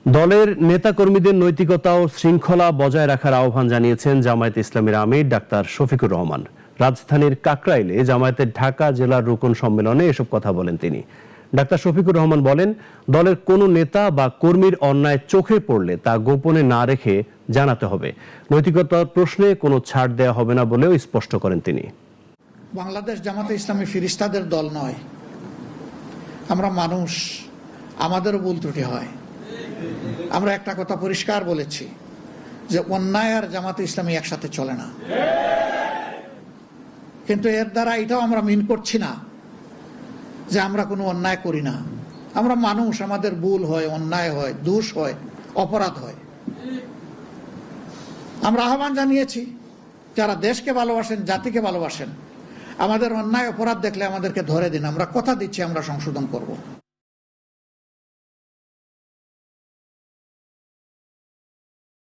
দলের নেতাকর্মীদের নৈতিকতা ও শৃঙ্খলা বজায় রাখার আহ্বান জানিয়েছেন জামায়াতে ইসলামীর আমির ডাক্তার শফিকুর রহমান। রাজধানীর কাকরাইলে জামায়াতের ঢাকা জেলার রুকন সম্মেলনে এসব কথা বলেন তিনি। ডাক্তার শফিকুর রহমান বলেন, দলের কোনো নেতা বা কর্মীর অন্যায় চোখে পড়লে তা গোপনে না রেখে জানাতে হবে। নৈতিকতার প্রশ্নে কোনো ছাড় দেওয়া হবে না বলেও স্পষ্ট করেন তিনি। বাংলাদেশ জামাতে ইসলামী ফিরিস্তাদের দল নয়, আমরা মানুষ, আমাদেরও ভুল ত্রুটি হয়। আমরা একটা কথা পরিষ্কার বলেছি যে অন্যায় আর জামাতে ইসলামী একসাথে চলে না, কিন্তু এর দ্বারা এটাও আমরা মিন করছি না যে আমরা কোনো অন্যায় করি না। আমরা মানুষ, আমাদের ভুল হয়, অন্যায় হয়, দোষ হয়, অপরাধ হয়। আমরা আহ্বান জানিয়েছি, যারা দেশকে ভালোবাসেন, জাতিকে ভালোবাসেন, আমাদের অন্যায় অপরাধ দেখলে আমাদেরকে ধরে দিন, আমরা কথা দিচ্ছি আমরা সংশোধন করব।